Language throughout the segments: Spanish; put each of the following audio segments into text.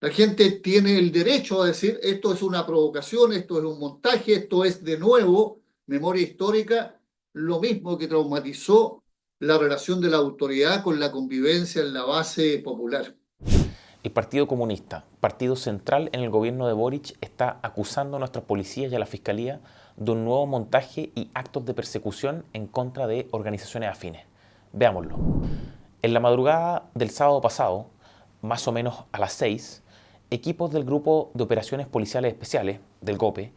La gente tiene el derecho a decir esto es una provocación, esto es un montaje, esto es de nuevo memoria histórica, lo mismo que traumatizó la relación de la autoridad con la convivencia en la base popular. El Partido Comunista, partido central en el gobierno de Boric, está acusando a nuestras policías y a la fiscalía de un nuevo montaje y actos de persecución en contra de organizaciones afines. Veámoslo. En la madrugada del sábado pasado, más o menos a las 6, equipos del Grupo de Operaciones Policiales Especiales, del GOPE,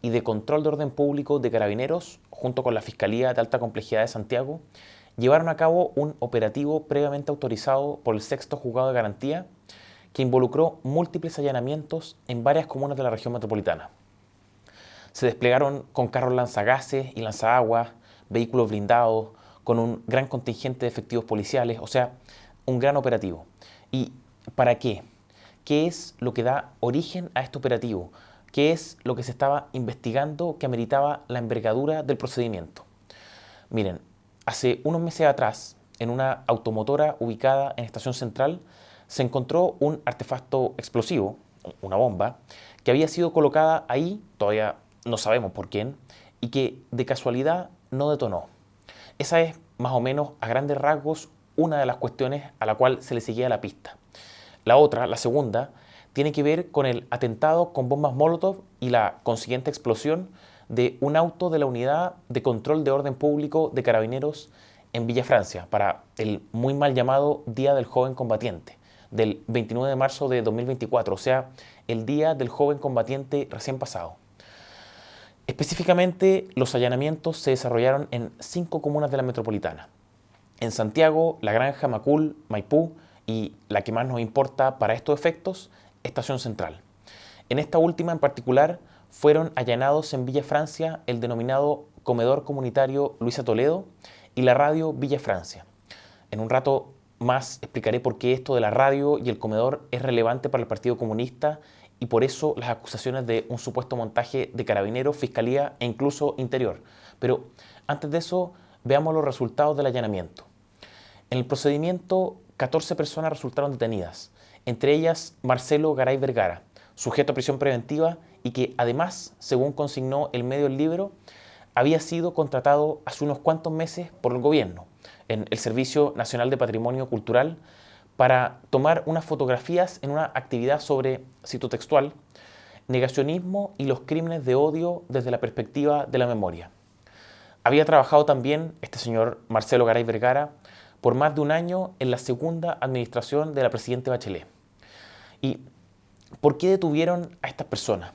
y de Control de Orden Público de Carabineros, junto con la Fiscalía de Alta Complejidad de Santiago, llevaron a cabo un operativo previamente autorizado por el Sexto Juzgado de Garantía que involucró múltiples allanamientos en varias comunas de la región metropolitana. Se desplegaron con carros lanzagases y lanzaguas, vehículos blindados, con un gran contingente de efectivos policiales, o sea, un gran operativo. ¿Y para qué? ¿Qué es lo que da origen a este operativo? ¿Qué es lo que se estaba investigando que ameritaba la envergadura del procedimiento? Miren, hace unos meses atrás, en una automotora ubicada en Estación Central, se encontró un artefacto explosivo, una bomba, que había sido colocada ahí, todavía no sabemos por quién, y que de casualidad no detonó. Esa es, más o menos, a grandes rasgos, una de las cuestiones a la cual se le seguía la pista. La otra, la segunda, tiene que ver con el atentado con bombas Molotov y la consiguiente explosión de un auto de la Unidad de Control de Orden Público de Carabineros en Villa Francia para el muy mal llamado Día del Joven Combatiente, del 29 de marzo de 2024, o sea, el Día del Joven Combatiente recién pasado. Específicamente, los allanamientos se desarrollaron en 5 comunas de la metropolitana. En Santiago, La Granja, Macul, Maipú y, la que más nos importa para estos efectos, Estación Central. En esta última en particular, fueron allanados en Villa Francia el denominado Comedor Comunitario Luisa Toledo y la radio Villa Francia. En un rato más explicaré por qué esto de la radio y el comedor es relevante para el Partido Comunista y por eso las acusaciones de un supuesto montaje de carabineros, fiscalía e incluso interior. Pero antes de eso, veamos los resultados del allanamiento. En el procedimiento, 14 personas resultaron detenidas, entre ellas Marcelo Garay Vergara, sujeto a prisión preventiva y que además, según consignó el medio El Libro, había sido contratado hace unos cuantos meses por el gobierno, en el Servicio Nacional de Patrimonio Cultural, para tomar unas fotografías en una actividad sobre, cito textual, negacionismo y los crímenes de odio desde la perspectiva de la memoria. Había trabajado también este señor Marcelo Garay Vergara por más de un año en la segunda administración de la presidenta Bachelet. ¿Y por qué detuvieron a estas personas?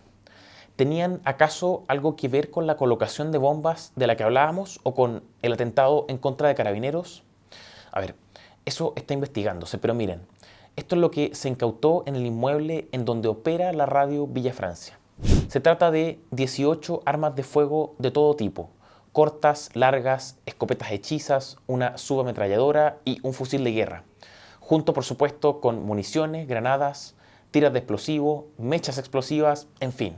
¿Tenían acaso algo que ver con la colocación de bombas de la que hablábamos o con el atentado en contra de carabineros? A ver, eso está investigándose, pero miren, esto es lo que se incautó en el inmueble en donde opera la radio Villa Francia. Se trata de 18 armas de fuego de todo tipo, cortas, largas, escopetas hechizas, una subametralladora y un fusil de guerra, junto por supuesto con municiones, granadas, tiras de explosivo, mechas explosivas, en fin.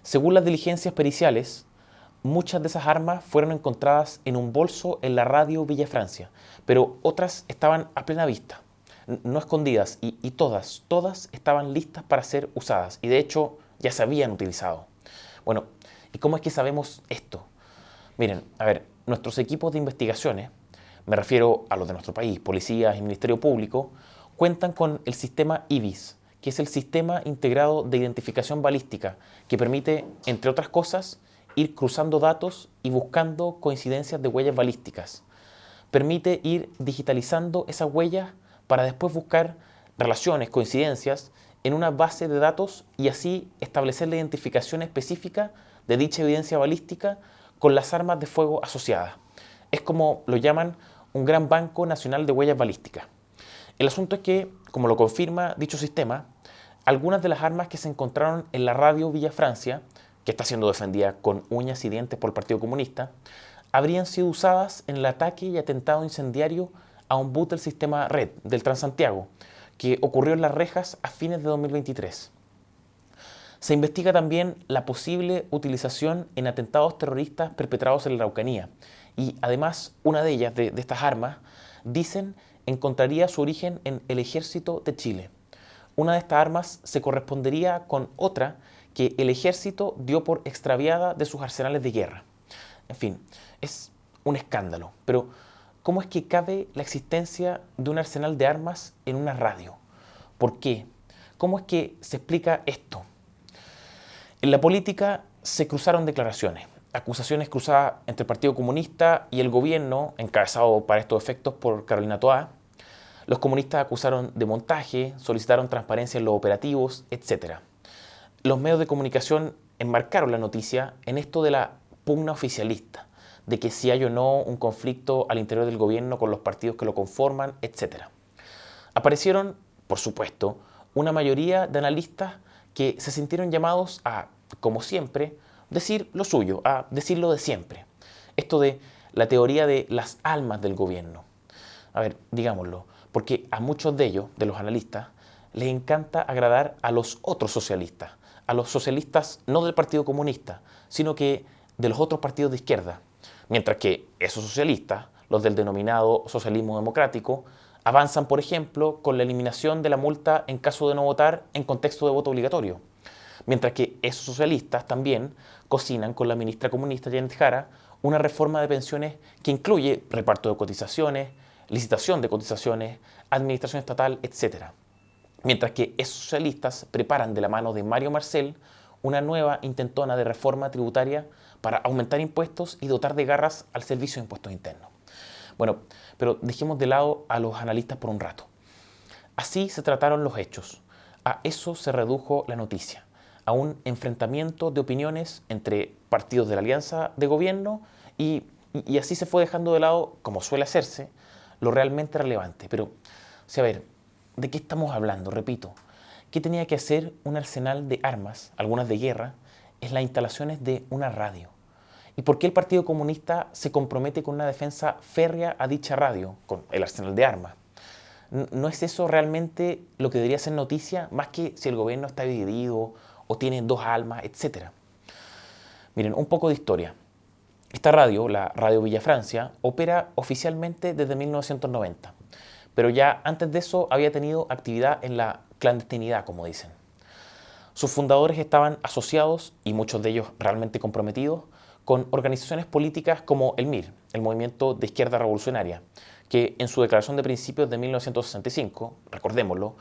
Según las diligencias periciales, muchas de esas armas fueron encontradas en un bolso en la radio Villa Francia, pero otras estaban a plena vista, no escondidas, y todas estaban listas para ser usadas, y de hecho ya se habían utilizado. Bueno, ¿y cómo es que sabemos esto? Miren, a ver, nuestros equipos de investigaciones, me refiero a los de nuestro país, policías y Ministerio Público, cuentan con el sistema IBIS, que es el Sistema Integrado de Identificación Balística, que permite, entre otras cosas, ir cruzando datos y buscando coincidencias de huellas balísticas. Permite ir digitalizando esas huellas para después buscar relaciones, coincidencias en una base de datos y así establecer la identificación específica de dicha evidencia balística con las armas de fuego asociadas. Es como lo llaman un gran banco nacional de huellas balísticas. El asunto es que, como lo confirma dicho sistema, algunas de las armas que se encontraron en la radio Villa Francia, que está siendo defendida con uñas y dientes por el Partido Comunista, habrían sido usadas en el ataque y atentado incendiario a un bus del sistema Red del Transantiago, que ocurrió en Las Rejas a fines de 2023. Se investiga también la posible utilización en atentados terroristas perpetrados en la Araucanía. Y además, una de ellas, de estas armas, dicen encontraría su origen en el ejército de Chile. una de estas armas se correspondería con otra que el ejército dio por extraviada de sus arsenales de guerra. En fin, es un escándalo. Pero, ¿cómo es que cabe la existencia de un arsenal de armas en una radio? ¿Por qué? ¿Cómo es que se explica esto? En la política se cruzaron declaraciones, acusaciones cruzadas entre el Partido Comunista y el gobierno, encabezado para estos efectos por Carolina Toá. Los comunistas acusaron de montaje, solicitaron transparencia en los operativos, etc. Los medios de comunicación enmarcaron la noticia en esto de la pugna oficialista, de que si hay o no un conflicto al interior del gobierno con los partidos que lo conforman, etc. Aparecieron, por supuesto, una mayoría de analistas que se sintieron llamados a, como siempre, decir lo suyo, a decir lo de siempre. Esto de la teoría de las almas del gobierno. A ver, digámoslo, porque a muchos de ellos, de los analistas, les encanta agradar a los otros socialistas, a los socialistas no del Partido Comunista, sino que de los otros partidos de izquierda, mientras que esos socialistas, los del denominado socialismo democrático, avanzan, por ejemplo, con la eliminación de la multa en caso de no votar en contexto de voto obligatorio, mientras que esos socialistas también cocinan con la ministra comunista Janet Jara una reforma de pensiones que incluye reparto de cotizaciones, licitación de cotizaciones, administración estatal, etc. Mientras que esos socialistas preparan de la mano de Mario Marcel una nueva intentona de reforma tributaria para aumentar impuestos y dotar de garras al servicio de impuestos internos. Bueno, pero dejemos de lado a los analistas por un rato. Así se trataron los hechos. A eso se redujo la noticia, a un enfrentamiento de opiniones entre partidos de la alianza de gobierno y así se fue dejando de lado, como suele hacerse, lo realmente relevante. Pero, a ver, ¿de qué estamos hablando? Repito, ¿qué tenía que hacer un arsenal de armas, algunas de guerra, en las instalaciones de una radio? ¿Y por qué el Partido Comunista se compromete con una defensa férrea a dicha radio, con el arsenal de armas? ¿No es eso realmente lo que debería ser noticia, más que si el gobierno está dividido o tiene dos almas, etcétera? Miren, un poco de historia. Esta radio, la Radio Villa Francia, opera oficialmente desde 1990, pero ya antes de eso había tenido actividad en la clandestinidad, como dicen. Sus fundadores estaban asociados, y muchos de ellos realmente comprometidos, con organizaciones políticas como el MIR, el Movimiento de Izquierda Revolucionaria, que en su declaración de principios de 1965, recordémoslo,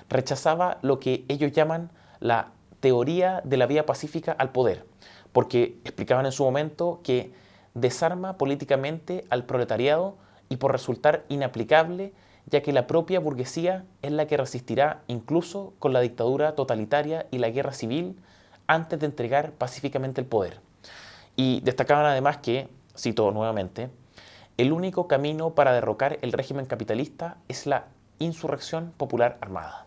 rechazaba lo que ellos llaman la teoría de la vía pacífica al poder, porque explicaban en su momento que desarma políticamente al proletariado y por resultar inaplicable, ya que la propia burguesía es la que resistirá incluso con la dictadura totalitaria y la guerra civil antes de entregar pacíficamente el poder. Y destacaban además que, cito nuevamente, el único camino para derrocar el régimen capitalista es la insurrección popular armada.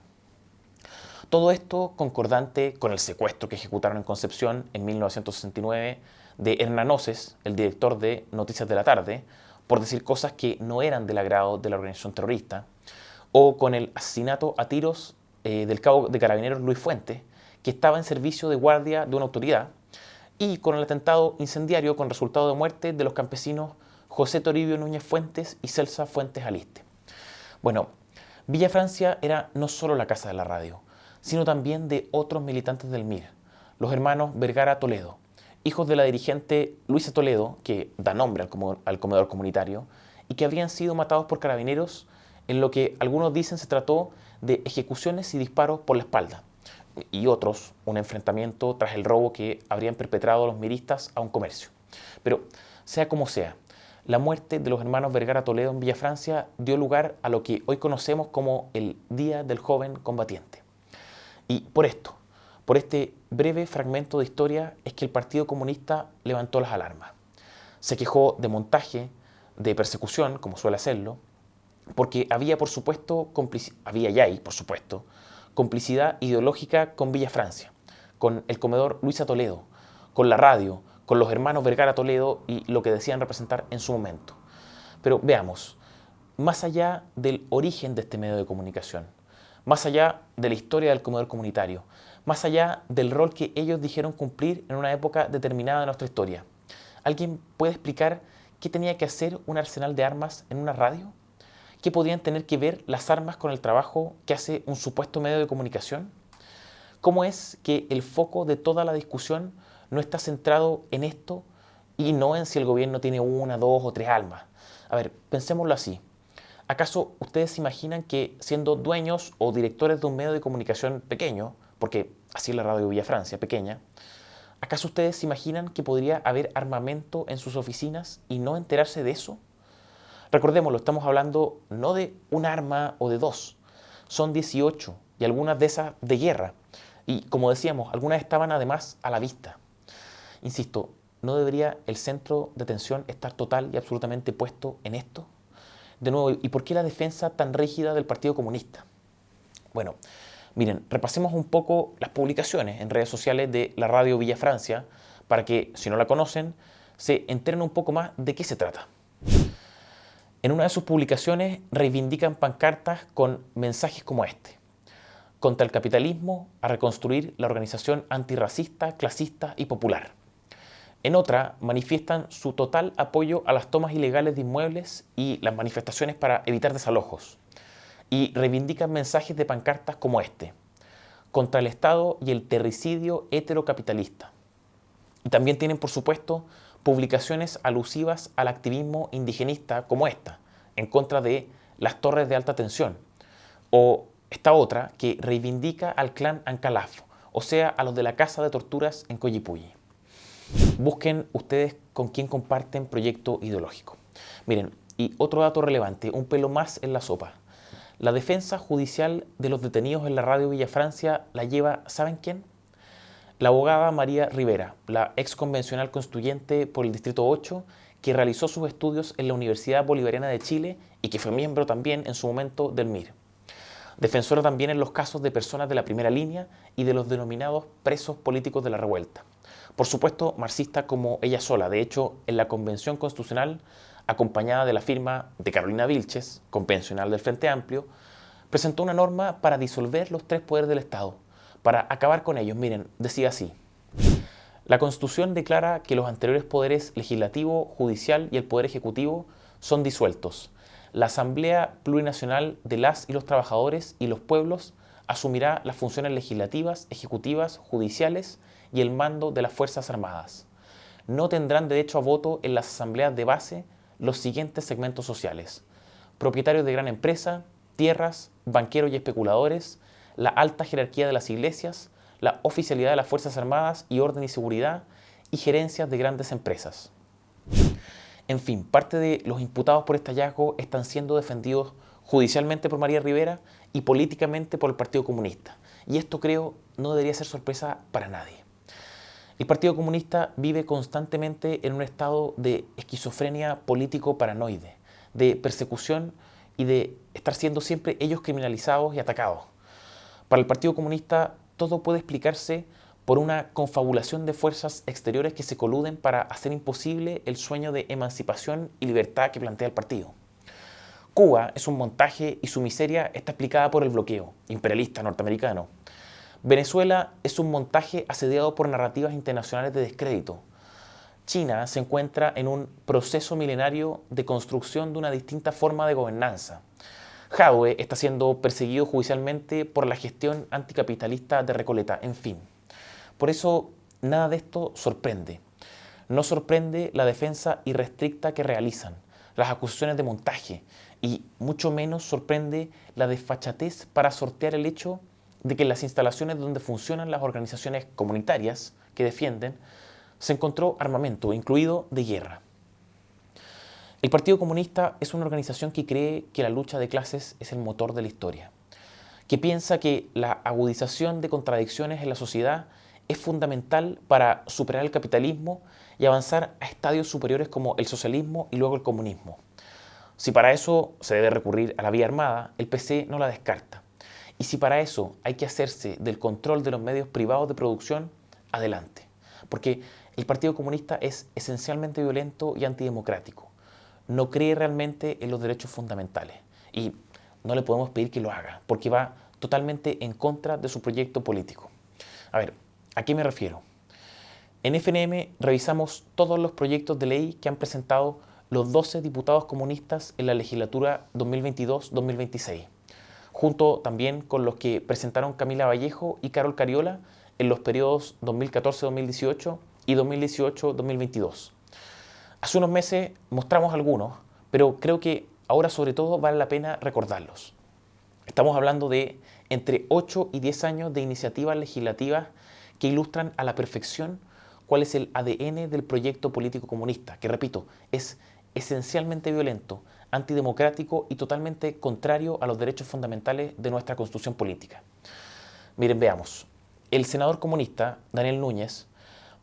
Todo esto concordante con el secuestro que ejecutaron en Concepción en 1969 de Hernán Oces, el director de Noticias de la Tarde, por decir cosas que no eran del agrado de la organización terrorista, o con el asesinato a tiros del cabo de carabineros Luis Fuentes, que estaba en servicio de guardia de una autoridad, y con el atentado incendiario con resultado de muerte de los campesinos José Toribio Núñez Fuentes y Celsa Fuentes Aliste. Bueno, Villa Francia era no solo la casa de la radio, sino también de otros militantes del MIR, los hermanos Vergara Toledo, hijos de la dirigente Luisa Toledo, que da nombre al comedor comunitario, y que habrían sido matados por carabineros en lo que algunos dicen se trató de ejecuciones y disparos por la espalda, y otros un enfrentamiento tras el robo que habrían perpetrado los miristas a un comercio. Pero, sea como sea, la muerte de los hermanos Vergara Toledo en Villa Francia dio lugar a lo que hoy conocemos como el Día del Joven Combatiente. Y por esto, por este breve fragmento de historia, es que el Partido Comunista levantó las alarmas. Se quejó de montaje, de persecución, como suele hacerlo, porque había, por supuesto, complicidad ideológica con Villa Francia, con el comedor Luisa Toledo, con la radio, con los hermanos Vergara Toledo y lo que decían representar en su momento. Pero veamos, más allá del origen de este medio de comunicación, más allá de la historia del comedor comunitario, más allá del rol que ellos dijeron cumplir en una época determinada de nuestra historia, ¿alguien puede explicar qué tenía que hacer un arsenal de armas en una radio? ¿Qué podrían tener que ver las armas con el trabajo que hace un supuesto medio de comunicación? ¿Cómo es que el foco de toda la discusión no está centrado en esto y no en si el gobierno tiene una, dos o tres armas? A ver, pensémoslo así. ¿Acaso ustedes se imaginan que siendo dueños o directores de un medio de comunicación pequeño, porque así es la Radio Villa Francia, pequeña, ¿acaso ustedes se imaginan que podría haber armamento en sus oficinas y no enterarse de eso? Recordémoslo, estamos hablando no de un arma o de dos, son 18 y algunas de esas de guerra. Y como decíamos, algunas estaban además a la vista. Insisto, ¿no debería el centro de atención estar total y absolutamente puesto en esto? De nuevo, ¿y por qué la defensa tan rígida del Partido Comunista? Bueno, miren, repasemos un poco las publicaciones en redes sociales de la Radio Villa Francia para que, si no la conocen, se enteren un poco más de qué se trata. En una de sus publicaciones reivindican pancartas con mensajes como este: contra el capitalismo, a reconstruir la organización antirracista, clasista y popular. En otra, manifiestan su total apoyo a las tomas ilegales de inmuebles y las manifestaciones para evitar desalojos. Y reivindican mensajes de pancartas como este: contra el Estado y el terricidio heterocapitalista. Y también tienen, por supuesto, publicaciones alusivas al activismo indigenista como esta, en contra de las torres de alta tensión. O esta otra que reivindica al clan Ancalaf, o sea, a los de la casa de torturas en Collipulli. Busquen ustedes con quién comparten proyecto ideológico. Miren, y otro dato relevante, un pelo más en la sopa. La defensa judicial de los detenidos en la Radio Villa Francia la lleva, ¿saben quién? La abogada María Rivera, la ex convencional constituyente por el Distrito 8, que realizó sus estudios en la Universidad Bolivariana de Chile y que fue miembro también en su momento del MIR. Defensora también en los casos de personas de la primera línea y de los denominados presos políticos de la revuelta. Por supuesto, marxista como ella sola. De hecho, en la Convención Constitucional, acompañada de la firma de Carolina Vilches, convencional del Frente Amplio, presentó una norma para disolver los tres poderes del Estado, para acabar con ellos. Miren, decía así: la Constitución declara que los anteriores poderes legislativo, judicial y el poder ejecutivo son disueltos. La Asamblea Plurinacional de las y los trabajadores y los pueblos asumirá las funciones legislativas, ejecutivas, judiciales y el mando de las Fuerzas Armadas. No tendrán derecho a voto en las asambleas de base los siguientes segmentos sociales: propietarios de gran empresa, tierras, banqueros y especuladores, la alta jerarquía de las iglesias, la oficialidad de las Fuerzas Armadas y orden y seguridad, y gerencias de grandes empresas. En fin, parte de los imputados por este hallazgo están siendo defendidos judicialmente por María Rivera y políticamente por el Partido Comunista. Y esto, creo, no debería ser sorpresa para nadie. El Partido Comunista vive constantemente en un estado de esquizofrenia político-paranoide, de persecución y de estar siendo siempre ellos criminalizados y atacados. Para el Partido Comunista todo puede explicarse por una confabulación de fuerzas exteriores que se coluden para hacer imposible el sueño de emancipación y libertad que plantea el partido. Cuba es un montaje y su miseria está explicada por el bloqueo imperialista norteamericano. Venezuela es un montaje asediado por narrativas internacionales de descrédito. China se encuentra en un proceso milenario de construcción de una distinta forma de gobernanza. Jadwe está siendo perseguido judicialmente por la gestión anticapitalista de Recoleta, en fin. Por eso, nada de esto sorprende. No sorprende la defensa irrestricta que realizan, las acusaciones de montaje, y mucho menos sorprende la desfachatez para sortear el hecho de que en las instalaciones donde funcionan las organizaciones comunitarias que defienden, se encontró armamento, incluido de guerra. El Partido Comunista es una organización que cree que la lucha de clases es el motor de la historia, que piensa que la agudización de contradicciones en la sociedad es fundamental para superar el capitalismo y avanzar a estadios superiores como el socialismo y luego el comunismo. Si para eso se debe recurrir a la vía armada, el PC no la descarta. Y si para eso hay que hacerse del control de los medios privados de producción, adelante. Porque el Partido Comunista es esencialmente violento y antidemocrático. No cree realmente en los derechos fundamentales. Y no le podemos pedir que lo haga, porque va totalmente en contra de su proyecto político. A ver, ¿a qué me refiero? En FNM revisamos todos los proyectos de ley que han presentado los 12 diputados comunistas en la legislatura 2022-2026, junto también con los que presentaron Camila Vallejo y Carol Cariola en los periodos 2014-2018 y 2018-2022. Hace unos meses mostramos algunos, pero creo que ahora sobre todo vale la pena recordarlos. Estamos hablando de entre 8 y 10 años de iniciativas legislativas que ilustran a la perfección cuál es el ADN del proyecto político comunista, que repito, es esencialmente violento, antidemocrático y totalmente contrario a los derechos fundamentales de nuestra Constitución política. Miren, veamos. El senador comunista, Daniel Núñez,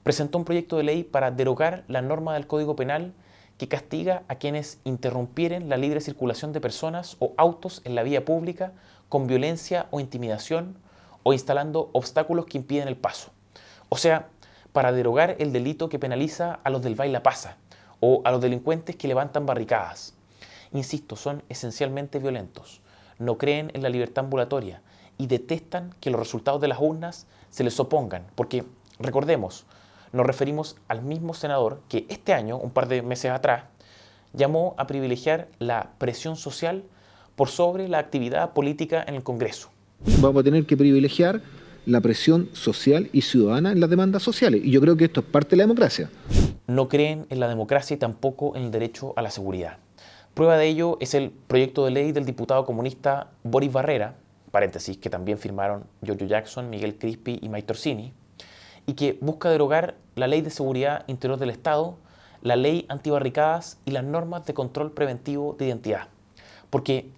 presentó un proyecto de ley para derogar la norma del Código Penal que castiga a quienes interrumpieren la libre circulación de personas o autos en la vía pública con violencia o intimidación o instalando obstáculos que impiden el paso. O sea, para derogar el delito que penaliza a los del baila pasa o a los delincuentes que levantan barricadas. Insisto, son esencialmente violentos, no creen en la libertad ambulatoria y detestan que los resultados de las urnas se les opongan, porque, recordemos, nos referimos al mismo senador que este año, un par de meses atrás, llamó a privilegiar la presión social por sobre la actividad política en el Congreso. Vamos a tener que privilegiar la presión social y ciudadana en las demandas sociales. Y yo creo que esto es parte de la democracia. No creen en la democracia y tampoco en el derecho a la seguridad. Prueba de ello es el proyecto de ley del diputado comunista Boris Barrera, paréntesis, que también firmaron Giorgio Jackson, Miguel Crispi y Mike Torsini, y que busca derogar la Ley de Seguridad Interior del Estado, la Ley Antibarricadas y las normas de control preventivo de identidad. Porque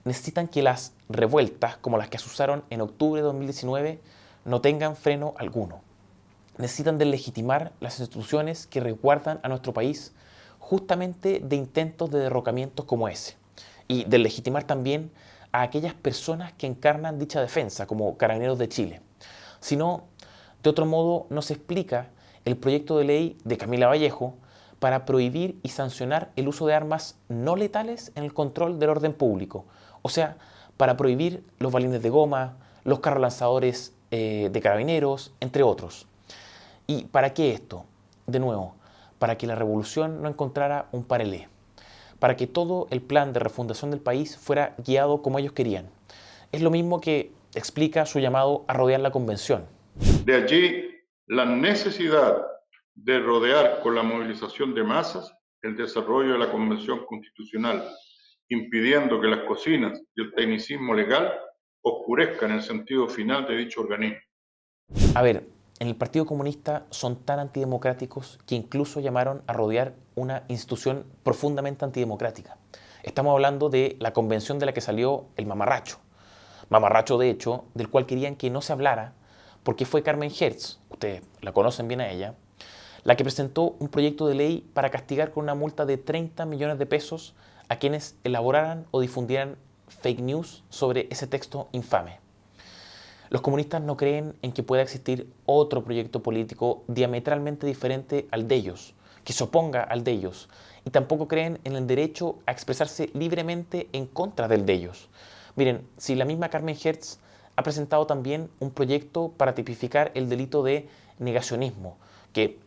necesitan que las revueltas, como las que asusaron en octubre de 2019, no tengan freno alguno. Necesitan deslegitimar las instituciones que resguardan a nuestro país justamente de intentos de derrocamientos como ese. Y deslegitimar también a aquellas personas que encarnan dicha defensa, como Carabineros de Chile. Si no, de otro modo, no se explica el proyecto de ley de Camila Vallejo para prohibir y sancionar el uso de armas no letales en el control del orden público. O sea, para prohibir los balines de goma, los carros lanzadores de carabineros, entre otros. ¿Y para qué esto? De nuevo, para que la revolución no encontrara un parelé. Para que todo el plan de refundación del país fuera guiado como ellos querían. Es lo mismo que explica su llamado a rodear la convención. De allí la necesidad de rodear con la movilización de masas el desarrollo de la Convención Constitucional, impidiendo que las cocinas y el tecnicismo legal oscurezcan el sentido final de dicho organismo. A ver, en el Partido Comunista son tan antidemocráticos que incluso llamaron a rodear una institución profundamente antidemocrática. Estamos hablando de la convención de la que salió el mamarracho. Mamarracho, de hecho, del cual querían que no se hablara porque fue Carmen Hertz, ustedes la conocen bien a ella, la que presentó un proyecto de ley para castigar con una multa de 30 millones de pesos a quienes elaboraran o difundieran fake news sobre ese texto infame. Los comunistas no creen en que pueda existir otro proyecto político diametralmente diferente al de ellos, que se oponga al de ellos, y tampoco creen en el derecho a expresarse libremente en contra del de ellos. Miren, si la misma Carmen Hertz ha presentado también un proyecto para tipificar el delito de negacionismo, que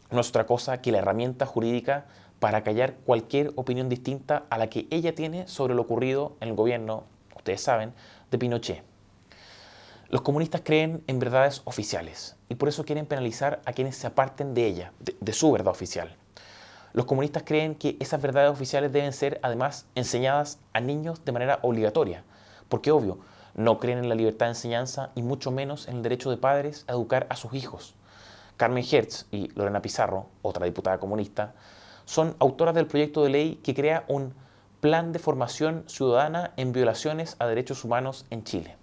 no es otra cosa que la herramienta jurídica para callar cualquier opinión distinta a la que ella tiene sobre lo ocurrido en el gobierno, ustedes saben, de Pinochet. Los comunistas creen en verdades oficiales y por eso quieren penalizar a quienes se aparten de ella, de su verdad oficial. Los comunistas creen que esas verdades oficiales deben ser además enseñadas a niños de manera obligatoria, porque obvio, no creen en la libertad de enseñanza y mucho menos en el derecho de padres a educar a sus hijos. Carmen Hertz y Lorena Pizarro, otra diputada comunista, son autoras del proyecto de ley que crea un plan de formación ciudadana en violaciones a derechos humanos en Chile.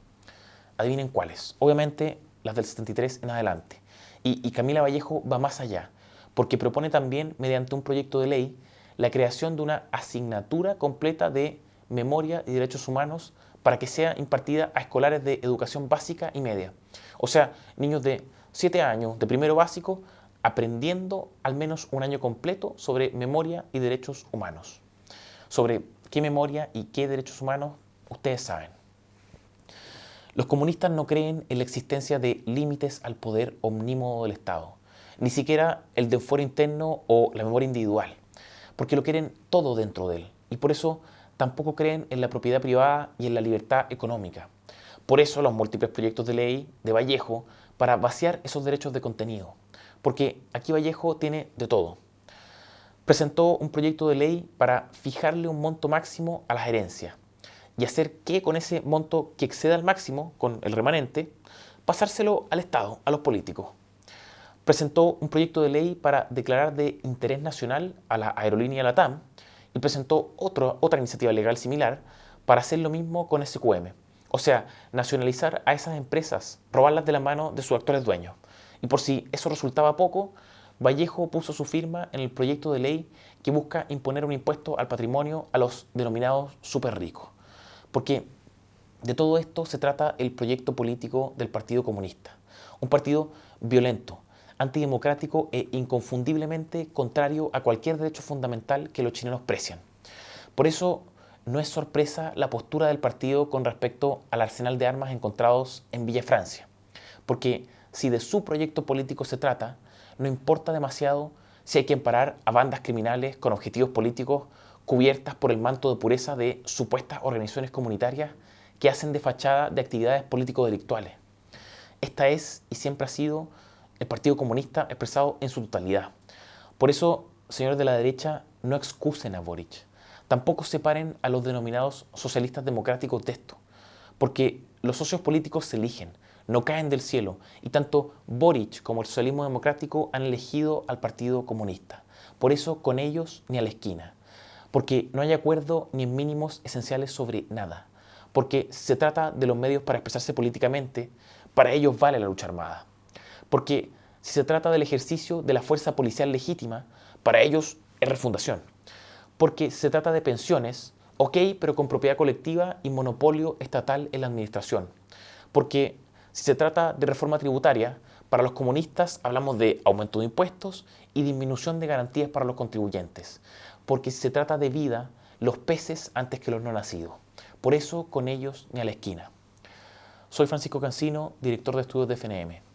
Adivinen cuáles. Obviamente las del 73 en adelante. Y Camila Vallejo va más allá, porque propone también, mediante un proyecto de ley, la creación de una asignatura completa de memoria y derechos humanos para que sea impartida a escolares de educación básica y media. O sea, niños de 7 años de primero básico aprendiendo al menos un año completo sobre memoria y derechos humanos. Sobre qué memoria y qué derechos humanos, ustedes saben. Los comunistas no creen en la existencia de límites al poder omnímodo del Estado, ni siquiera el de fuero interno o la memoria individual, porque lo quieren todo dentro de él. Y por eso tampoco creen en la propiedad privada y en la libertad económica. Por eso los múltiples proyectos de ley de Vallejo para vaciar esos derechos de contenido. Porque aquí Vallejo tiene de todo. Presentó un proyecto de ley para fijarle un monto máximo a las herencias y hacer que con ese monto que exceda el máximo, con el remanente, pasárselo al Estado, a los políticos. Presentó un proyecto de ley para declarar de interés nacional a la aerolínea LATAM y presentó otra iniciativa legal similar para hacer lo mismo con SQM. O sea, nacionalizar a esas empresas, robarlas de la mano de sus actuales dueños. Y por si eso resultaba poco, Vallejo puso su firma en el proyecto de ley que busca imponer un impuesto al patrimonio a los denominados súper ricos. Porque de todo esto se trata el proyecto político del Partido Comunista. Un partido violento, antidemocrático e inconfundiblemente contrario a cualquier derecho fundamental que los chilenos precian. Por eso no es sorpresa la postura del partido con respecto al arsenal de armas encontrados en Villa Francia. Porque si de su proyecto político se trata, no importa demasiado si hay que amparar a bandas criminales con objetivos políticos cubiertas por el manto de pureza de supuestas organizaciones comunitarias que hacen de fachada de actividades político-delictuales. Esta es y siempre ha sido el Partido Comunista expresado en su totalidad. Por eso, señores de la derecha, no excusen a Boric. Tampoco separen a los denominados socialistas democráticos de esto. Porque los socios políticos se eligen, no caen del cielo. Y tanto Boric como el socialismo democrático han elegido al Partido Comunista. Por eso, con ellos ni a la esquina. Porque no hay acuerdo ni en mínimos esenciales sobre nada. Porque si se trata de los medios para expresarse políticamente, para ellos vale la lucha armada. Porque si se trata del ejercicio de la fuerza policial legítima, para ellos es refundación. Porque si se trata de pensiones, ok, pero con propiedad colectiva y monopolio estatal en la administración. Porque si se trata de reforma tributaria, para los comunistas hablamos de aumento de impuestos y disminución de garantías para los contribuyentes. Porque si se trata de vida, los peces antes que los no nacidos. Por eso, con ellos ni a la esquina. Soy Francisco Cancino, director de estudios de FNM.